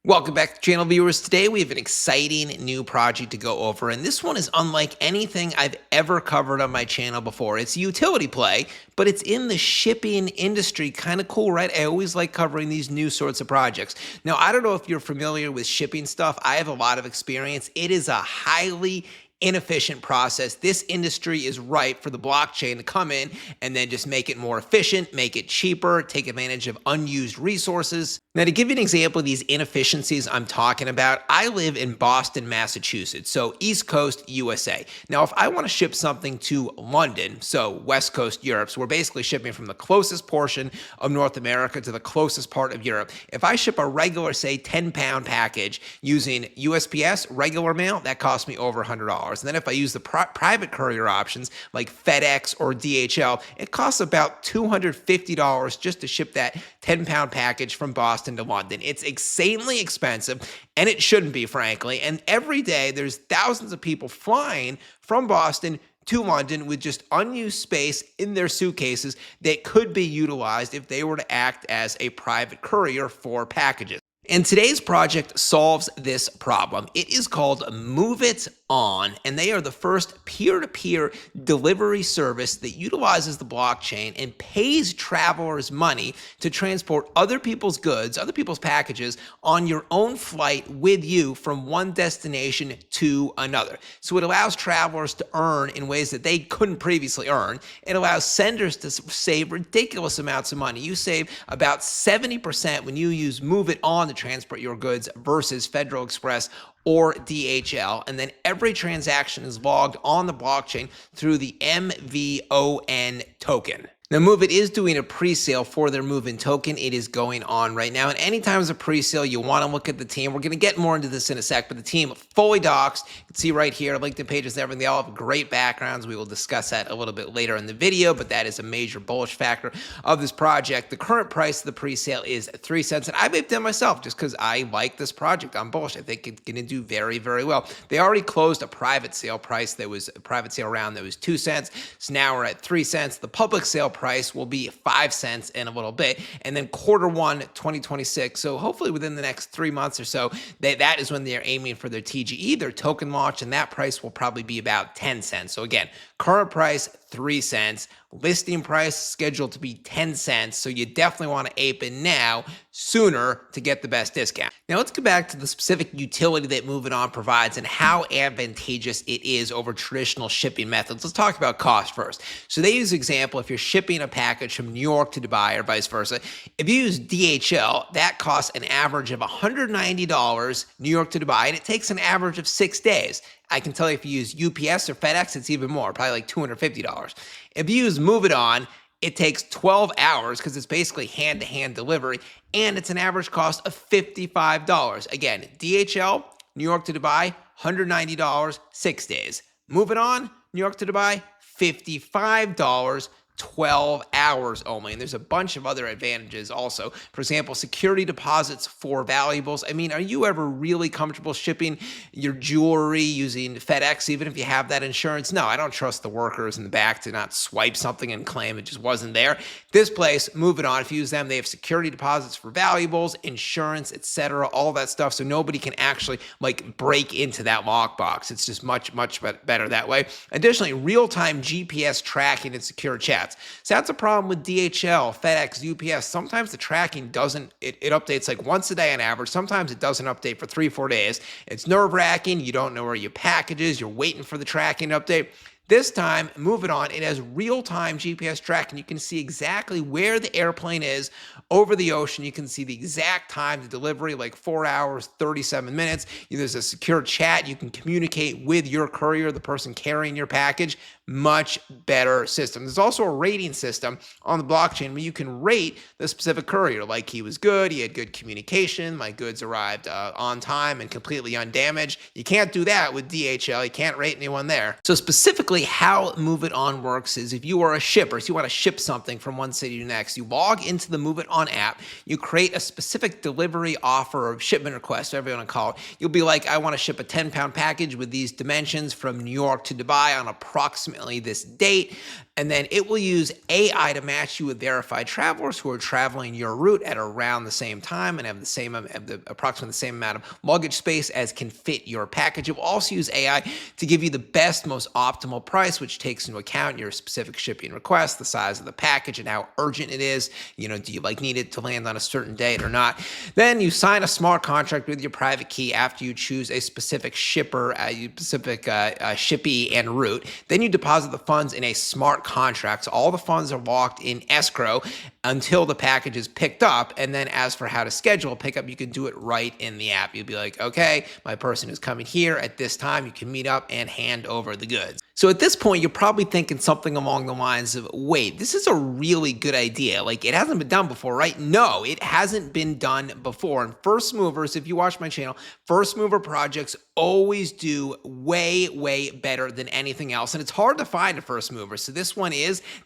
Welcome back to channel viewers. Today we have an exciting new project to go over, and this one is unlike anything I've ever covered on my channel before. It's a utility play, but it's in the shipping industry. Kind of cool, right? I always like covering these new sorts of projects. Now, I don't know if you're familiar with shipping stuff. I have a lot of experience. It is a highly inefficient process. This industry is ripe for the blockchain to come in and then just make it more efficient, make it cheaper, take advantage of unused resources. Now, to give you an example of these inefficiencies I'm talking about, I live in Boston, Massachusetts, so East Coast, USA. Now, if I want to ship something to London, so West Coast Europe, so we're basically shipping from the closest portion of North America to the closest part of Europe. If I ship a regular, say, 10-pound package using USPS, regular mail, that costs me over $100. And then if I use the private courier options like FedEx or DHL, it costs about $250 just to ship that 10-pound package from Boston to London. It's insanely expensive, and it shouldn't be, frankly. And every day there's thousands of people flying from Boston to London with just unused space in their suitcases that could be utilized if they were to act as a private courier for packages. And today's project solves this problem. It is called MovitOn, and they are the first peer-to-peer delivery service that utilizes the blockchain and pays travelers money to transport other people's goods, other people's packages on your own flight with you from one destination to another. So it allows travelers to earn in ways that they couldn't previously earn. It allows senders to save ridiculous amounts of money. You save about 70% when you use MovitOn to transport your goods versus Federal Express or DHL, and then every transaction is logged on the blockchain through the MVON token. Now, Movit is doing a pre-sale for their MovitOn token. It is going on right now, and anytime there's a pre-sale, you want to look at the team. We're going to get more into this in a sec, but the team fully doxed. You can see right here, LinkedIn pages and everything. They all have great backgrounds. We will discuss that a little bit later in the video, but that is a major bullish factor of this project. The current price of the pre-sale is 3 cents, and I vaped them myself just because I like this project. I'm bullish. I think it's going to do very, very well. They already closed a private sale price that was a private sale round that was 2 cents, so now we're at 3 cents. The public sale price will be 5 cents in a little bit, and then Q1 2026. So hopefully within the next 3 months or so, that is when they're aiming for their TGE, their token launch, and that price will probably be about 10 cents. So again, current price 3 cents, listing price scheduled to be 10 cents. So you definitely want to ape in now sooner to get the best discount. Now let's get back to the specific utility that MovitOn provides and how advantageous it is over traditional shipping methods. Let's talk about cost first. So they use example, if you're shipping a package from New York to Dubai or vice versa, if you use DHL, that costs an average of $190 New York to Dubai, and it takes an average of 6 days. I can tell you if you use UPS or FedEx, it's even more, probably like $250. If you use MovitOn, it takes 12 hours because it's basically hand-to-hand delivery, and it's an average cost of $55. Again, DHL, New York to Dubai, $190, 6 days. MovitOn, New York to Dubai, $55, 12 hours only. And there's a bunch of other advantages also. For example, security deposits for valuables. I mean, are you ever really comfortable shipping your jewelry using FedEx, even if you have that insurance? No, I don't trust the workers in the back to not swipe something and claim it just wasn't there. This place, MovitOn, if you use them, they have security deposits for valuables, insurance, etc., all that stuff, so nobody can actually like break into that lockbox. It's just much, much better that way. Additionally, real-time GPS tracking and secure chats. So that's a problem with DHL, FedEx, UPS. Sometimes the tracking doesn't, it updates like once a day on average. Sometimes it doesn't update for 3-4 days. It's nerve-wracking. You don't know where your package is. You're waiting for the tracking update. This time, MovitOn, it has real-time GPS tracking. You can see exactly where the airplane is over the ocean. You can see the exact time of delivery, like 4 hours, 37 minutes. There's a secure chat. You can communicate with your courier, the person carrying your package. Much better system. There's also a rating system on the blockchain where you can rate the specific courier, like he was good, he had good communication, my goods arrived on time and completely undamaged. You can't do that with DHL. You can't rate anyone there. So specifically basically how MovitOn works is if you are a shipper, so you want to ship something from one city to the next, you log into the MovitOn app, you create a specific delivery offer or shipment request, whatever you want to call it. You'll be like, I want to ship a 10-pound package with these dimensions from New York to Dubai on approximately this date. And then it will use AI to match you with verified travelers who are traveling your route at around the same time and have approximately the same amount of luggage space as can fit your package. It will also use AI to give you the best, most optimal price, which takes into account your specific shipping request, the size of the package, and how urgent it is. You know, do you need it to land on a certain date or not? Then you sign a smart contract with your private key after you choose a specific shipper, shippee and route. Then you deposit the funds in a smart contract. So all the funds are locked in escrow until the package is picked up. And then as for how to schedule a pickup, you can do it right in the app. You'll be like, okay, my person is coming here at this time. You can meet up and hand over the goods. So at this point, you're probably thinking something along the lines of, wait, this is a really good idea. Like, it hasn't been done before, right? No, it hasn't been done before. And first movers, if you watch my channel, first mover projects always do way, way better than anything else. And it's hard to find a first mover. So this one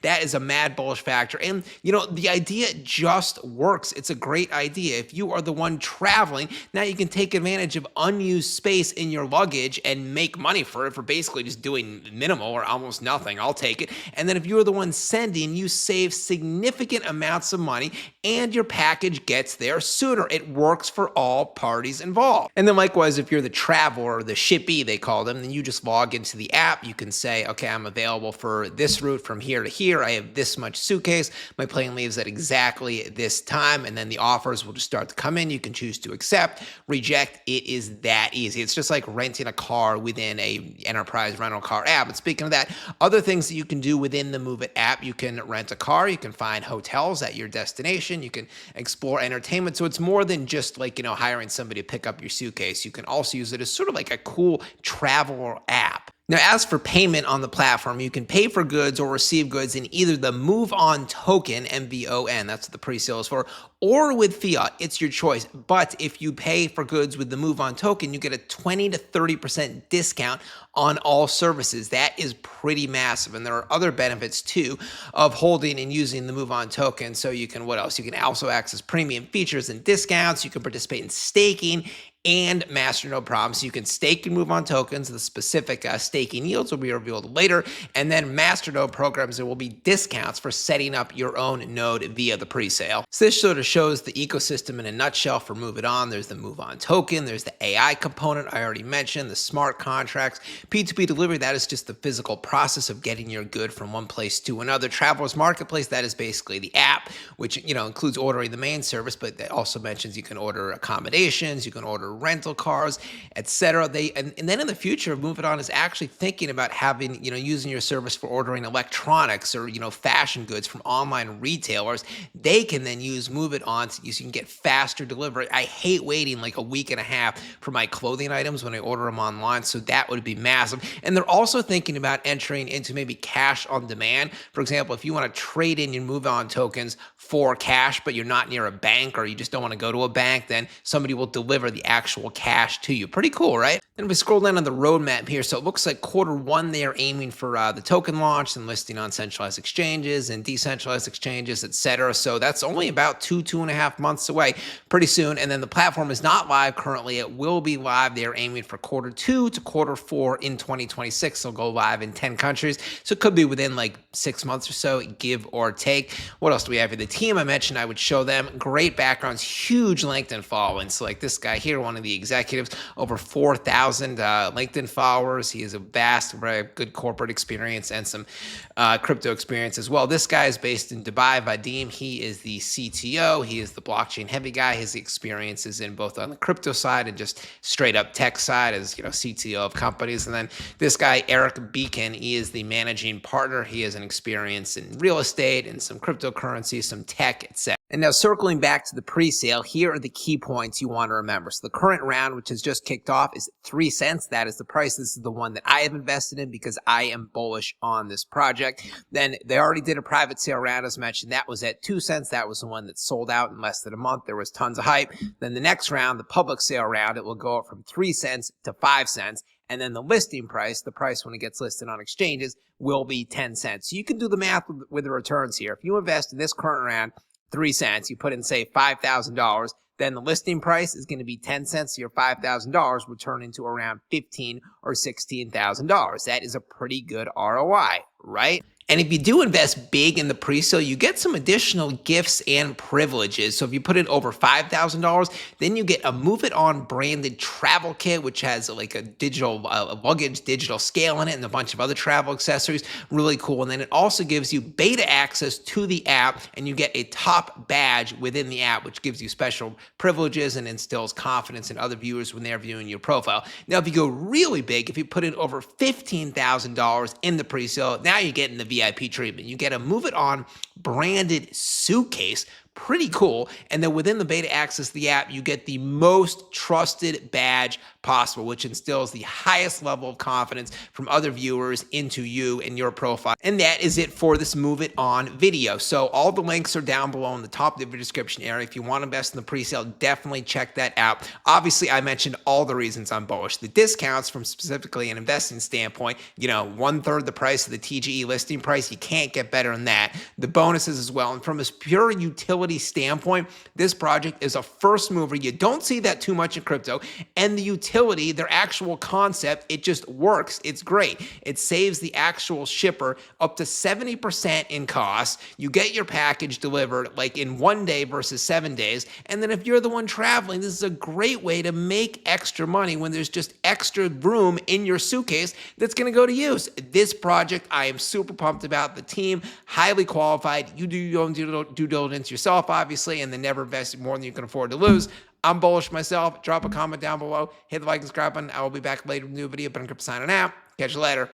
that is a mad bullish factor. And, you know, the idea just works. It's a great idea. If you are the one traveling, now you can take advantage of unused space in your luggage and make money for it for basically just doing minimal or almost nothing. I'll take it. And then if you're the one sending, you save significant amounts of money and your package gets there sooner. It works for all parties involved. And then likewise, if you're the traveler or the shippee, they call them, then you just log into the app. You can say, okay, I'm available for this route from here to here. I have this much suitcase. My plane leaves at exactly this time. And then the offers will just start to come in. You can choose to accept, reject. It is that easy. It's just like renting a car within a enterprise rental car app. But speaking of that, other things that you can do within the Move It app, you can rent a car, you can find hotels at your destination, you can explore entertainment. So it's more than just like, you know, hiring somebody to pick up your suitcase. You can also use it as sort of like a cool travel app. Now, as for payment on the platform, you can pay for goods or receive goods in either the MovitOn token, MVON, that's what the pre-sale is for, or with fiat. It's your choice. But if you pay for goods with the MovitOn token, you get a 20 to 30% discount on all services. That is pretty massive. And there are other benefits too of holding and using the MovitOn token. So you can, what else? You can also access premium features and discounts. You can participate in staking and master no problem. So you can stake and MovitOn tokens. The specific staking yields will be revealed later. And then master node programs, there will be discounts for setting up your own node via the pre-sale. So this sort of shows the ecosystem in a nutshell for MovitOn. There's the MovitOn token. There's the AI component I already mentioned, the smart contracts, P2P delivery. That is just the physical process of getting your good from one place to another. Travelers Marketplace, that is basically the app, which, you know, includes ordering the main service, but it also mentions you can order accommodations, you can order rental cars, etc. And then in the future, MovitOn is actually thinking about having, you know, using your service for ordering electronics or, you know, fashion goods from online retailers. They can then use MovitOn so you can get faster delivery. I hate waiting like a week and a half for my clothing items when I order them online, so that would be massive. And they're also thinking about entering into maybe cash on demand. For example, if you want to trade in your MovitOn tokens for cash, but you're not near a bank or you just don't want to go to a bank, then somebody will deliver the actual cash to you. Pretty cool, right? Then we scroll down on the roadmap here. So it looks like Q1, they are aiming for the token launch and listing on centralized exchanges and decentralized exchanges, etc. So that's only about 2.5 months away, pretty soon. And then the platform is not live currently. It will be live. They are aiming for Q2 to Q4 in 2026. They'll go live in 10 countries. So it could be within like 6 months or so, give or take. What else do we have here? The team I mentioned, I would show them. Great backgrounds, huge LinkedIn following. So like this guy here, one of the executives, over 4,000 LinkedIn followers. He has a vast, very good corporate experience and some crypto experience as well. This guy is based in Dubai. Vadim, he is the CTO. He is the blockchain heavy guy. His experience is in both on the crypto side and just straight up tech side as, you know, CTO of companies. And then this guy, Eric Beacon, he is the managing partner. He has an experience in real estate and some cryptocurrency, some tech, etc. And now circling back to the pre-sale, here are the key points you want to remember. So the current round, which has just kicked off, is 3 cents. That is the price. This is the one that I have invested in because I am bullish on this project. Then they already did a private sale round, as mentioned. That was at 2 cents. That was the one that sold out in less than a month. There was tons of hype. Then the next round, the public sale round, it will go up from 3 cents to 5 cents. and then the listing price, the price when it gets listed on exchanges, will be 10 cents. So you can do the math with the returns here. If you invest in this current round 3 cents, you put in, say, $5,000, then the listing price is going to be 10 cents. So your $5,000 will turn into around $15,000 or $16,000. That is a pretty good ROI, right? And if you do invest big in the pre-sale, you get some additional gifts and privileges. So if you put in over $5,000, then you get a MovitOn branded travel kit, which has like a digital luggage, digital scale in it, and a bunch of other travel accessories. Really cool. And then it also gives you beta access to the app, and you get a top badge within the app, which gives you special privileges and instills confidence in other viewers when they're viewing your profile. Now, if you go really big, if you put in over $15,000 in the pre-sale, now you're getting the VIP treatment. You get a MovitOn branded suitcase. Pretty cool. And then within the beta access of the app, you get the most trusted badge possible, which instills the highest level of confidence from other viewers into you and your profile. And that is it for this MovitOn video. So all the links are down below in the top of the description area. If you want to invest in the pre-sale, definitely check that out. Obviously, I mentioned all the reasons I'm bullish. The discounts from specifically an investing standpoint, 1/3 the price of the TGE listing price. You can't get better than that. The bonuses as well. And from a pure utility standpoint, this project is a first mover. You don't see that too much in crypto. And the utility, their actual concept, it just works. It's great. It saves the actual shipper up to 70% in cost. You get your package delivered like in 1 day versus 7 days. And then if you're the one traveling, this is a great way to make extra money when there's just extra room in your suitcase that's going to go to use. This project, I am super pumped about. The team, highly qualified. You do your own due diligence yourself, obviously, and then never invest more than you can afford to lose. I'm bullish myself. Drop a comment down below. Hit the like and subscribe button. I will be back later with a new video. BTCC signing out. Catch you later.